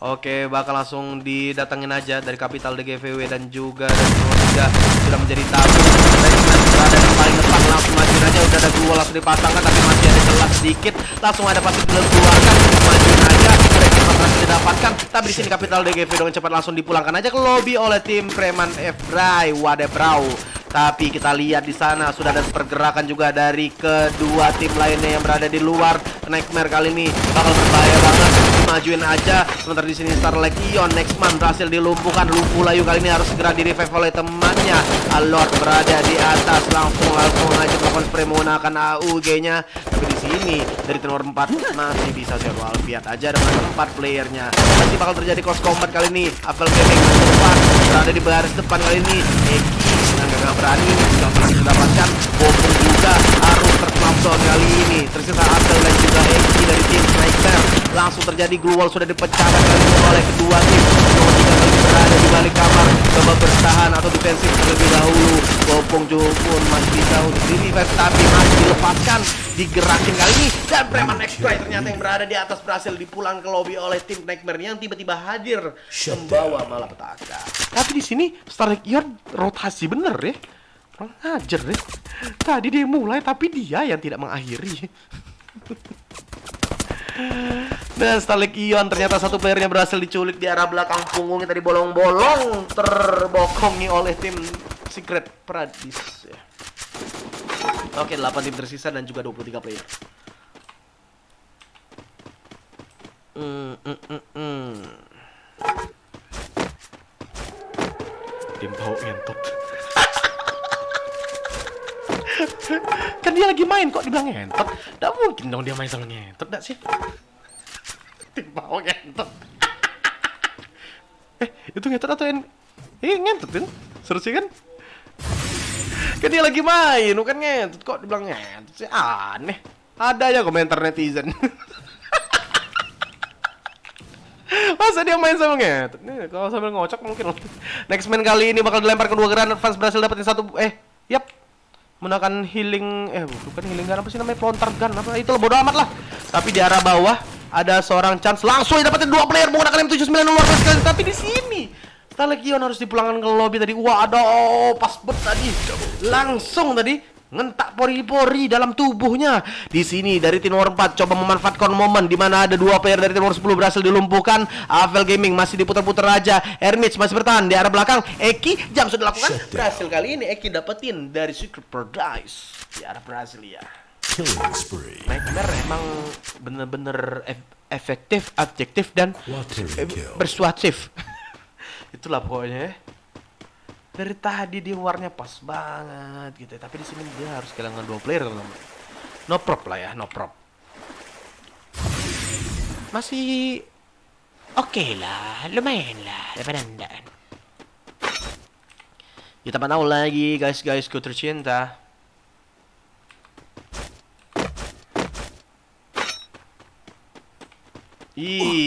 Oke, bakal langsung didatengin aja dari Capital DGVW dan juga dari nomor 3 sudah menjadi tabu. Berada di paling depan, langsung majuin aja. Udah ada dua langsung dipasangkan, tapi masih ada celah sedikit. Langsung ada pasti dikeluarkan, majuin aja. Mereka masih didapatkan, tapi di sini Capital DGVW dengan cepat langsung dipulangkan aja ke lobby oleh tim Preman F-Bray. Wadebrau. Tapi kita lihat di sana sudah ada pergerakan juga dari kedua tim lainnya yang berada di luar. Nightmare kali ini bakal berbahaya banget. Majuin aja. Sementara di sini Starlight Ion Nextman berhasil dilumpuhkan. Lumpuh layu kali ini harus segera di revive oleh temannya. Alord berada di atas langsung aja melakukan spray menggunakan AUG-nya. Tapi di sini dari nomor 4 masih bisa Zero Alfiat aja dengan 4 playernya. Masih bakal terjadi close combat kali ini. Apple Gaming depan berada di baris depan kali ini. Eki nggak berani sudah masih mendapatkan Bopung juga harus terknapdown kali ini. Tersisa Apple dan juga Eki dari tim Nightmare. Langsung terjadi glue wall sudah dipecahkan kali ini oleh kedua tim. Nomor 3 kali berada di balik kamar, coba bertahan atau defensif terlebih dahulu. Bopung pun masih bisa untuk di revive tapi masih dilepaskan, digerakin kali ini. Dan Preman X-Ray ternyata yang berada di atas berhasil dipulang ke lobby oleh tim Nightmare yang tiba-tiba hadir membawa malapetaka. Tapi di sini Starlight Ion rotasi bener ya. Kurang ajar deh. Tadi dia mulai tapi dia yang tidak mengakhiri. Dan Starlight Ion ternyata satu playernya berhasil diculik di arah belakang punggungnya tadi bolong-bolong, terbokongi oleh tim Secret Paradise ya. Oke, 8 tim tersisa dan juga 23 player. Tim bau ngentot. Kan dia lagi main kok dibilang ngentot. Nggak mungkin dong dia main sama ngentot, nggak sih? Tim bau ngentot. Itu ngetut atau ngetut kan? Seru sih kan? Kan dia lagi main, bukan ngetut. Kok dibilang ngetut sih? Aneh. Ada aja komentar netizen. Masa dia main sama ngetut? Nih, kalau sambil ngocok mungkin. Next man kali ini bakal dilempar kedua granat. Fans berhasil dapetin satu. Yap. Menggunakan healing. Bukan healing gun, apa sih namanya? Pelontar gun. Apa itu? Bodo amat lah. Tapi di arah bawah ada seorang chance langsung dapetin 2 player menggunakan M79 luar biasa sekali. Tapi di sini Stalekion harus dipulangkan ke lobby tadi. Waduh, pas bet tadi. Langsung tadi ngentak pori-pori dalam tubuhnya. Di sini dari tim nomor 4 coba memanfaatkan momen di mana ada 2 player dari tim nomor 10 berhasil dilumpuhkan. Avel Gaming masih diputar-putar aja. Hermits masih bertahan di arah belakang. Eki jam sudah dilakukan. Berhasil kali ini Eki dapetin dari Secret Paradise di arah Brasilia. Killing spree. Nightmare emang bener-bener efektif, objektif dan persuasif. Itulah pokoknya ya. Dari tadi dia warnanya pas banget gitu. Tapi di sini dia harus kehilangan 2 player teman-teman. No prop lah ya, no prop. Masih oke lah, lumayan lah daripada andaan. Kita tahu lagi guys ku tercinta.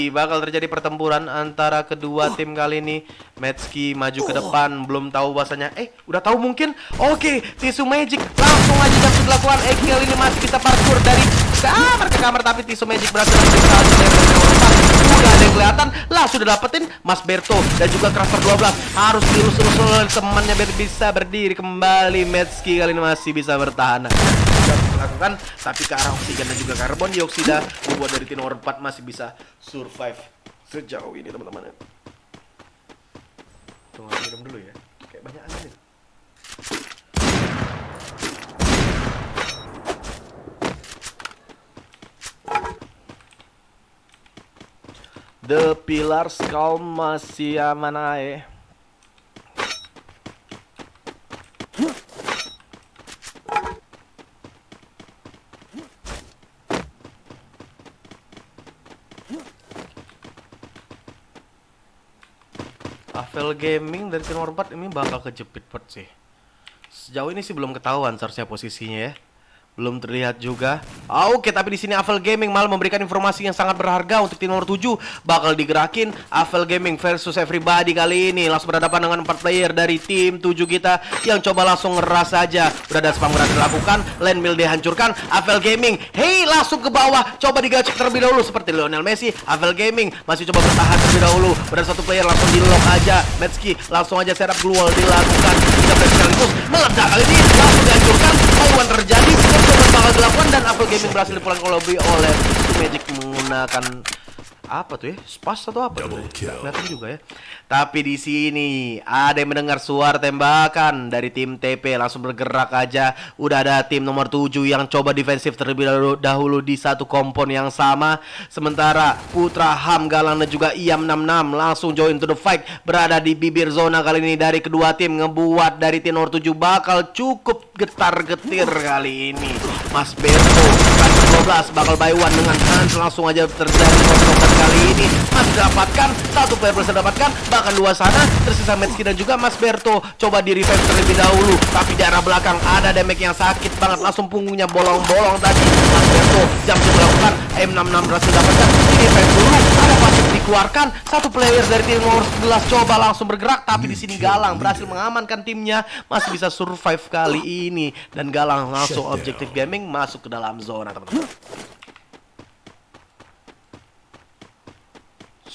Bakal terjadi pertempuran antara kedua tim kali ini. Metski maju ke depan, belum tahu bahasanya. Udah tahu mungkin? Oke, tisu magic langsung aja jam dilakukan. Eki kali ini masih bisa parkour dari kamar ke kamar, tapi tisu magic berhasil udah ada yang kelihatan lah, sudah dapetin Mas Berto dan juga Crusher 12. Harus dilus-lus oleh temannya biar bisa berdiri kembali. Metski kali ini masih bisa bertahan. Sudah melakukan, tapi ke arah oksigen dan juga karbon dioksida membuat dari tim nomor 4 masih bisa survive sejauh ini teman-teman. Tunggu minum dulu ya, kayak banyak angin. The Pillar Skull masih aman aja. Avel Gaming dari tim nomor 4 ini bakal kejepit pet sih. Sejauh ini sih belum ketahuan seharusnya posisinya ya. Belum terlihat juga. Oke, tapi di sini Avel Gaming malah memberikan informasi yang sangat berharga untuk tim nomor 7. Bakal digerakin Avel Gaming versus Everybody kali ini. Langsung berhadapan dengan 4 player dari tim 7 kita yang coba langsung ngeras saja. Udah ada spam berhasil dilakukan, land mill dihancurkan. Avel Gaming, langsung ke bawah. Coba digacek terlebih dahulu seperti Lionel Messi. Avel Gaming masih coba bertahan terlebih dahulu. Udah 1 player langsung di lock aja. Metski langsung aja setup glue wall dilakukan. Kita sekaligus meledak kali ini. Langsung dihancurkan. Taiwan terjadi. Bakal dilakukan dan Avel Gaming berhasil dipulang ke lobby oleh Magic menggunakan apa tuh ya? Spas atau apa? Kelihatan juga ya. Tapi di sini ada yang mendengar suara tembakan dari tim TP, langsung bergerak aja. Udah ada tim nomor 7 yang coba defensif terlebih dahulu di satu kompon yang sama. Sementara Putra Ham Galang dan juga Iam 66 langsung join to the fight, berada di bibir zona kali ini dari kedua tim, ngebuat dari tim nomor 7 bakal cukup getar-getir kali ini. Mas Berto 12 bakal buy one dengan Hans, langsung aja terjadi konfrontan kali ini. Mas dapatkan, 1 player bisa dapatkan, bahkan 2 sana, tersisa Metski dan juga Mas Berto. Coba di revive terlebih dahulu, tapi di arah belakang ada damage yang sakit banget, langsung punggungnya bolong-bolong tadi. Mas Berto jam melakukan, M66 berhasil dapatkan, di revive dulu, ada pasif dikeluarkan. 1 player dari tim nomor 11 coba langsung bergerak, tapi di sini Galang berhasil mengamankan timnya, masih bisa survive kali ini. Dan Galang langsung Objective Gaming masuk ke dalam zona, teman-teman.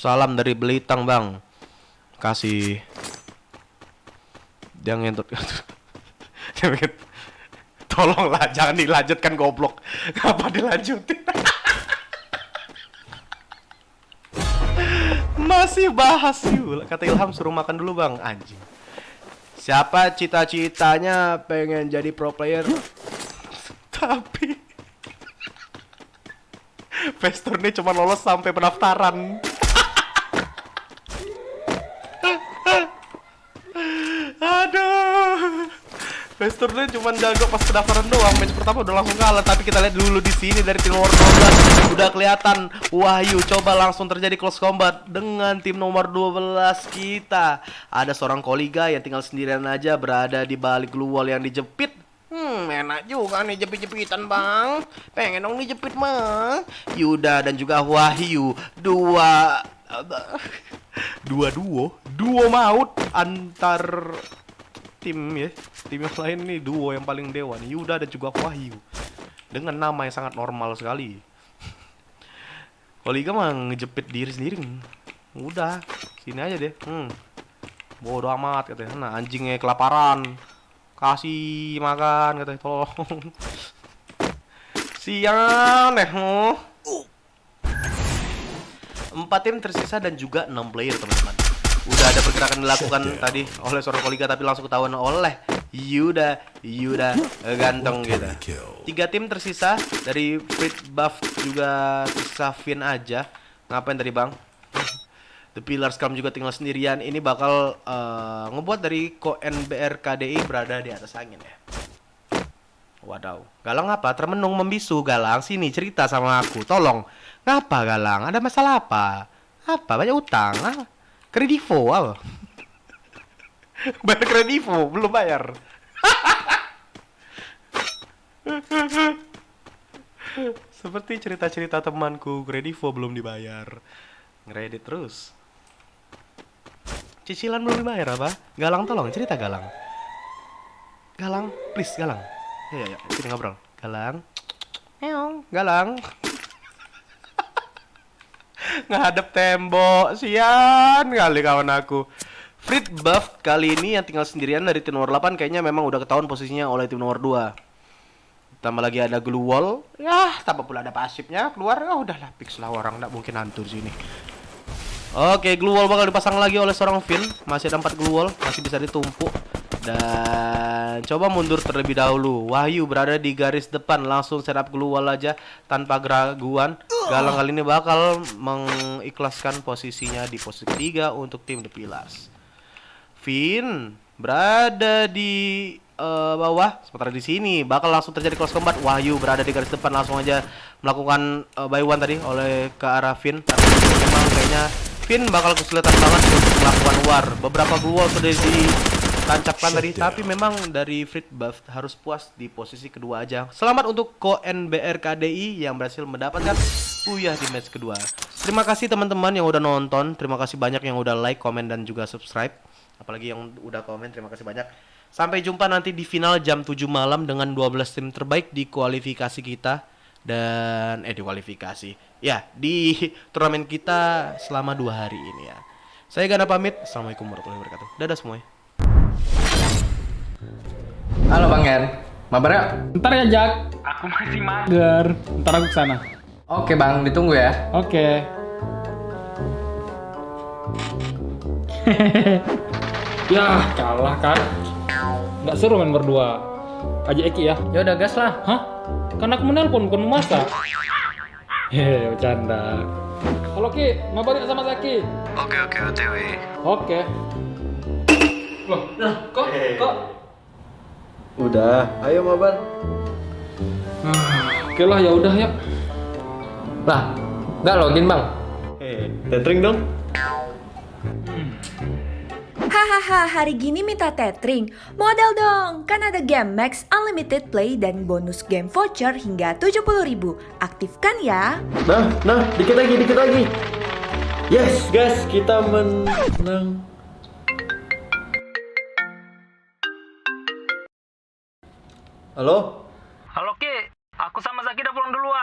Salam dari Belitang, Bang. Kasih. Dia ngentut. Tolonglah jangan dilanjutkan, goblok. Kenapa dilanjutin? Masih bahas yuk. Kata Ilham suruh makan dulu, Bang. Anjing. Siapa cita-citanya pengen jadi pro player? Tapi Vestor ini cuma lolos sampai pendaftaran. Aduh. Westernnya cuma jago pas pendaftaran doang. Match pertama udah langsung kalah. Tapi kita lihat dulu di sini dari tim nomor 12 udah kelihatan Wahyu coba langsung terjadi close combat dengan tim nomor 12 kita. Ada seorang Koliga yang tinggal sendirian aja berada di balik glue wall yang dijepit. Enak juga nih jepit-jepitan bang. Pengen dong dijepit mah. Yuda dan juga Wahyu dua duo maut antar tim ya. Tim yang lain nih duo yang paling dewa nih, Yuda dan juga Wahyu. Dengan nama yang sangat normal sekali. Koliga mah ngejepit diri sendiri. Udah, sini aja deh. Bodoh amat katanya. Nah, anjingnya kelaparan. Kasih makan katanya, tolong. Siang deh. 4 tim tersisa dan juga 6 player teman-teman. Udah ada pergerakan dilakukan tadi oleh seorang Koliga tapi langsung ketahuan oleh Yuda ganteng gitu. 3 tim tersisa dari Frit Buff juga tersisa Finn aja. Ngapain tadi bang? The Pillar Scrum juga tinggal sendirian. Ini bakal ngebuat dari NBR KDI berada di atas angin ya. Wadaw, Galang apa? Termenung membisu. Galang sini cerita sama aku, tolong. Ngapa Galang? Ada masalah apa? Apa? Banyak utang? Kredivo, bayar kredivo, belum bayar. Seperti cerita-cerita temanku, kredivo belum dibayar. Ngeredit terus. Cicilan belum dibayar apa? Galang tolong cerita Galang. Galang, please Galang. Ya, sini ngobrol. Galang. Galang. Ngadep tembok, sian kali kawan aku. Frit Buff kali ini yang tinggal sendirian dari tim nomor 8 kayaknya memang udah ketahuan posisinya oleh tim nomor 2. Tambah lagi ada glue wall. Ya, tambah pula ada pasifnya keluar. Oh, udahlah fix lah orang enggak mungkin hantu di sini. Oke, glue wall bakal dipasang lagi oleh seorang Finn. Masih ada 4 glue wall, masih bisa ditumpuk. Dan coba mundur terlebih dahulu. Wahyu berada di garis depan, langsung setup glue wall aja tanpa keraguan. Galang kali ini bakal mengikhlaskan posisinya di posisi 3 untuk tim The Pillars. Finn berada di bawah, sementara di sini bakal langsung terjadi close combat. Wahyu berada di garis depan, langsung aja melakukan buy one tadi oleh ke arah Finn. Tapi memang kayaknya Finn bakal kesulitan banget untuk melakukan war. Beberapa glue wall sudah ditancapkan tadi, tapi memang dari Frit Buff harus puas di posisi kedua aja. Selamat untuk NBR KDI yang berhasil mendapatkan Buyah di match kedua. Terima kasih teman-teman yang udah nonton. Terima kasih banyak yang udah like, komen, dan juga subscribe. Apalagi yang udah komen, terima kasih banyak. Sampai jumpa nanti di final jam 7 malam dengan 12 tim terbaik di kualifikasi kita. Dan di kualifikasi ya, di turnamen kita selama 2 hari ini ya. Saya Gana pamit. Assalamualaikum warahmatullahi wabarakatuh. Dadah semuanya. Halo Bang Hen, mabar ya? Ntar ya Jack. Aku masih mager. Ntar aku kesana. Oke Bang, ditunggu ya. Oke. Ya, kalah kan. Nggak seru main berdua. Ajak Eki ya. Ya udah gas lah. Hah? Kan aku menelpon, bukan memasak. Hehe, bercanda. Halo Ki, mabar ya sama Zaki? Oke, OTW. Oke. Loh, kok? Udah, ayo mabar. Oke lah, ya udah ya. Lah, nggak login Bang. Tethering dong. Hahaha, hari gini minta tethering? Modal dong, kan ada game Max Unlimited Play dan bonus game voucher hingga 70.000. Aktifkan ya. Nah, dikit lagi. Yes, guys, kita menang. Halo? Halo Ki, aku sama Zaki udah pulang duluan.